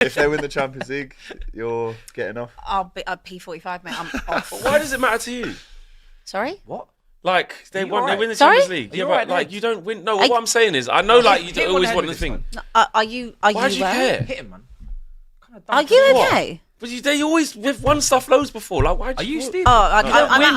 If they win the Champions League, you're getting off. I'll be P45, mate. I'm off. Why does it matter to you? Sorry? What? Like they win the Sorry? Champions League. Yeah, but like you don't win. No, what I'm saying is, I know like you don't always want the thing. No, are you? Why do you care? Hit him, man. Are you okay? But they always we've won stuff loads before. Like, why? Are you Steve? Oh, I'm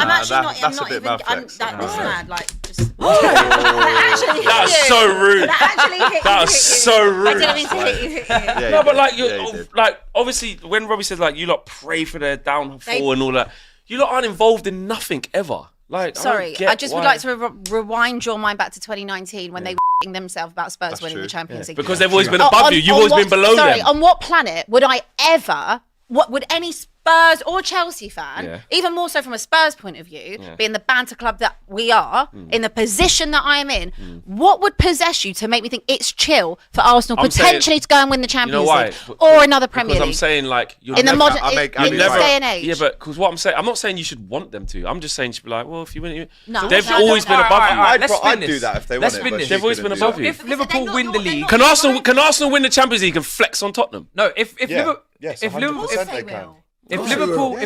actually not. that's I'm a bit not even. mouth flex. Listen, man. Like, just. That actually hit That's you. so rude. That actually hit you. That was so rude. I didn't mean to hit you. Yeah, No, but like you like obviously when Robbie said like you lot pray for their downfall and all that, you lot aren't involved in nothing ever. Like, Sorry, I just would like to rewind your mind back to 2019 when they were themselves about Spurs winning the Champions League. Because they've always been above you. You've always been below them. Sorry, on what planet would I ever? What would any Spurs or Chelsea fan, even more so from a Spurs point of view, being the banter club that we are, in the position that I am in, what would possess you to make me think it's chill for Arsenal potentially to go and win the Champions League or another Premier League? Because I'm saying like you're in the modern in this day and age. Yeah, but because what I'm saying, I'm not saying you should want them to. I'm just saying you should be like, well, if you win it, No, they've no, always been above you. I'd do that if they won it. They've always been above you. If Liverpool win the league, Can Arsenal win the Champions League and flex on Tottenham? no. If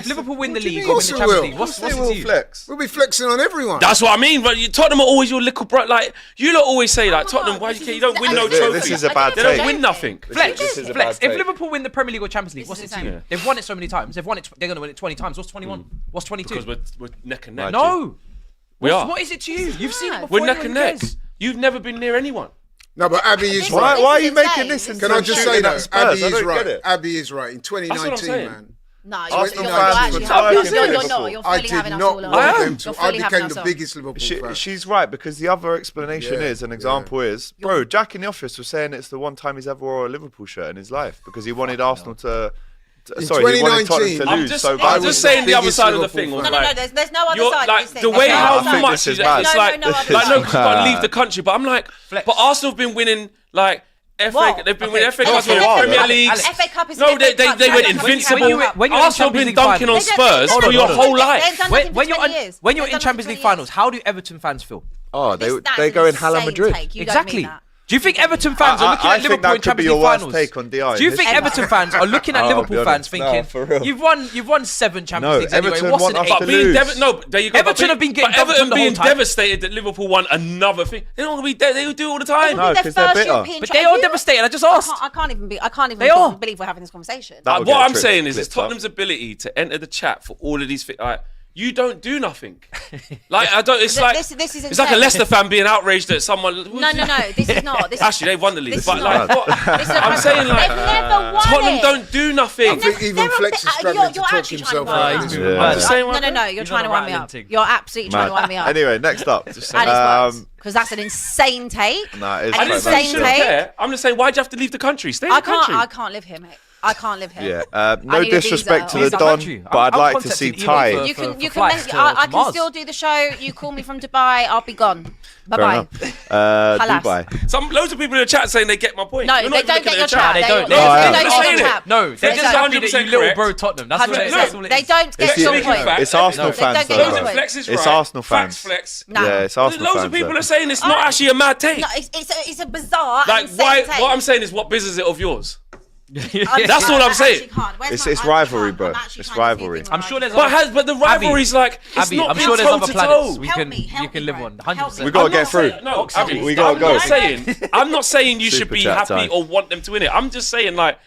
Liverpool win the league or win the Champions League, what's it to you? Flex. We'll be flexing on everyone. That's what I mean. But Tottenham are always your little bro. Like you lot always say, like Tottenham, why do you care? You don't win no trophies. This is a bad They don't take. win nothing. Flex. This is a Flex. bad If take. Liverpool win the Premier League or Champions League, what's it to you? They've won it so many times. They've won it. They're going to win it 20 times. What's 21? What's 22? Because we're neck and neck. No. We are. What is it to you? You've seen it before. We're neck and anyone neck. cares. You've never been near anyone. No, but Abby is Why right. are you making this into Can I just say shooting at that Spurs? Abby I is don't get right. it. Abby is right. In what I'm 2019, saying. man. No, Arsenal you're fans actually were tired of you're Liverpool. not. You're I fully did having us not all on. want them You're to. I fully having became us the on. biggest Liverpool fan. She's right, because the other explanation is, an example is, bro, Jack in the office was saying it's the one time he's ever wore a Liverpool shirt in his life because he wanted Arsenal to. Sorry, he wanted Tottenham to 2019, lose. I'm just saying the other side of the thing. No, there's no other You're side like of this the thing. way There's no how other side. much is it's bad. like No, like no, because you can't leave the country. But I'm like, but Arsenal have been winning like FA. What? They've been winning FA Alex, Cups, Alex, Premier Alex, Leagues. FA Cup is No, an FA Cup. they went When invincible. you're in Arsenal have been Champions League dunking on finals- Spurs Hold for on, your hold on. whole life. They've done nothing for 20 years. When you're They've in done Champions nothing League for 20 finals, how do Everton fans feel? Oh, That they is go an in Hala insane Madrid. take. You don't Exactly. mean that. Do you think Everton fans are looking I at think Liverpool in that could be Champions your League worst finals? take on DI. Do you think Everton fans are looking at I'll be Liverpool fans honest. thinking, No, for real. you've won 7 Champions No, Leagues anyway, Everton what's want an us 8? to lose. No, there you go. Everton have been getting but dumped Everton on the being whole time. devastated that Liverpool won another thing. They're not gonna be. They do it all the time. No, Their 'cause they're first bitter. European But tra- they are you- devastated. I just asked. I can't even They are. believe we're having this conversation. That'll What get I'm tri- saying is clipped Tottenham's up. ability to enter the chat for all of these things. Like, you don't do nothing. Like I don't. It's Th- like this is it's like a insane. Leicester fan being outraged at someone. No. This is not. This Actually, they've won the league. This But is like, not. what? This is I'm not- saying like they've never won Tottenham it. don't do nothing. I think even Flex is struggling to talk actually trying to himself wind out me of up. this. Yeah. I'm just saying. No. You're trying to on a wind me rattling up. thing. You're absolutely trying to wind me up. Anyway, next up. And it's worse. Because that's an insane take. Nah, it is I quite didn't say bad. you shouldn't care. I'm just saying, why'd you have to leave the country? Stay in the country. I can't live here, mate. I can't live here. Yeah, no I need a disrespect to visa. the Leave the Don, country. but I'd I'm like to see contacting Ty. Elon You for can flights message. to I can Mars. still do the show. You call me from Dubai, I'll be gone. Bye Fair bye. enough. Halas. Dubai. Loads of people in the chat saying they get my point. No, You're they not don't looking get at your the chat. They don't. They No, don't they're get saying your it. chat. No, they're They're just just happy that 100% you little correct. bro Tottenham. That's what it is. That's all it They is. don't get your Speaking point. fact, It's Arsenal They fans, don't get though. your point. Flex is It's right. Arsenal fans. Facts flex. No. Yeah, it's Arsenal Loads fans. of people though. are saying it's not actually a mad take. No, it's a bizarre. Like insane why? take. What I'm saying is, what business is it of yours? That's all I'm saying. It's rivalry, bro. It's rivalry. I'm sure there's But the rivalry's like it's Abby, not I'm been sure there's toe other to planets toe. we Help can me, help you can me, live bro. on. Help 100%. me. We gotta I'm get not through. saying- No, Abby, We gotta I'm go. not saying. I'm not saying you should Super be chat happy time. or want them to win it. I'm just saying like.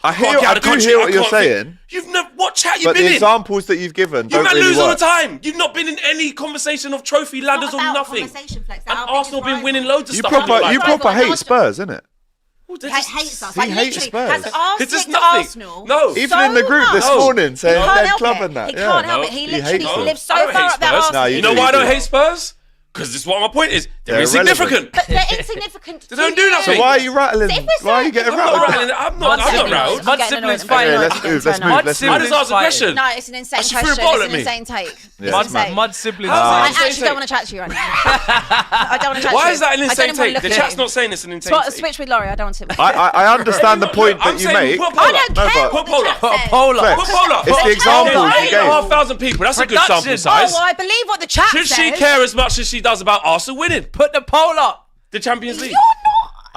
I can't get out I of the do country, hear I what you're can't think- saying, You've never what chat you've but been the in. examples that you've given You don't man really lose all the work. time. You've not been in any conversation of trophy ladders or nothing. And Arsenal been winning loads of You stuff. in your life. proper hate Spurs, innit? Hates us. He Like, hates literally, Spurs. has asked It's just to nothing. Arsenal. No. Even so in the group this much. morning saying He can't dead help club it. and that. He can't help Yeah. it. He He literally hates them. lives so I don't far hate up that Spurs. Arsenal. No, You know why I do. don't hate Spurs? Because this is what my point is. They're They're insignificant. But they're insignificant. They don't do nothing. So why are you rattling? So if we're Why are you saying- getting I'm not rattled? rattling. I'm not rattled. Mud I'm siblings getting fighting. annoyed. Let's I'm move, getting let's move, annoyed. let's I move. just asked a question. No, it's an insane She threw a question. ball It's at an me. insane take. Yeah. It's insane. Mud siblings. I Insane actually take. don't want to chat to you right now. I don't want to chat to you. Why is that an I don't insane even wanna take? look The at chat's you. not saying it's an insane Switch take. switch with Laurie. I don't want to. I understand the point I'm that you saying make. put a I poll don't up. care. but- what Put poll the up. chat Put a says. poll up. Flex. Put poll up. It's the examples you gave. 8,500 people. That's a good Production. sample size. Oh, well, I believe what the chat Should says. she care as much as she does about Arsenal winning Put the poll up. the Champions League? You're not.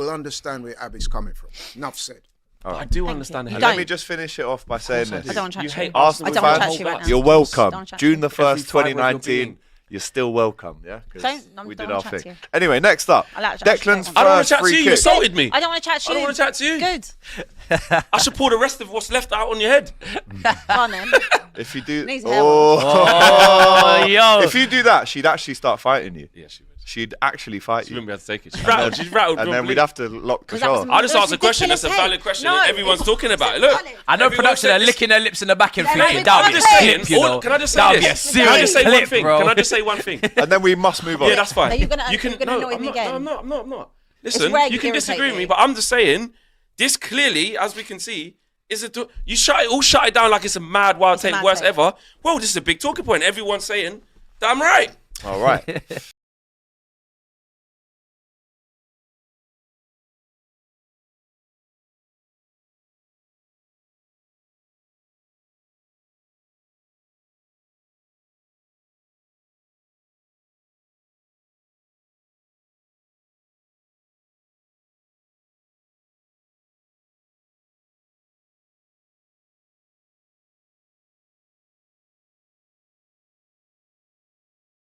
will understand where Abby's coming from. Enough said. I do understand you. it. Let me just finish it off by saying this. I don't want to chat You to hate you. Arsenal I don't want to fans. chat to you right now. You're welcome. Don't chat to June you. the 1st, fibre of your 2019. being. You're still welcome, yeah? 'Cause Don't we wanna did our chat to thing. you. Anyway, next up. I like to chat to you. Declan's I don't want first to chat to free you. You kick. insulted me. I don't want to chat to I you. don't want to chat to you. Good. I should pull the rest of what's left out on your head. Go on then. If you do, Needs help. Oh, yo. if you do that, she'd actually start fighting you. Yeah, she would. She'd actually fight She you. wouldn't be able to take it. She's rattled. She's rattled. And then we'd have to lock the that was show. I just That's asked a question. That's a ridiculous, valid hey. question. No, and everyone's talking about it. it's Look, valid. I know everyone production said are this- licking their lips in the back and Yeah, thinking, no, that'll I'm be a just saying. clip, you know. Can I just say That'll this? be a Can I just say one serious thing? clip, Can I bro. just say one thing? And then we must move on. Yeah, that's fine. No, you're gonna annoy I'm me not, again. No, I'm not. Listen, rare you you can irritate disagree with me. me, but I'm just saying, this clearly, as we can see, is you shut it down like it's a mad wild take, mad worst take. ever. Well, this is a big talking point. Everyone's saying that I'm right. All right.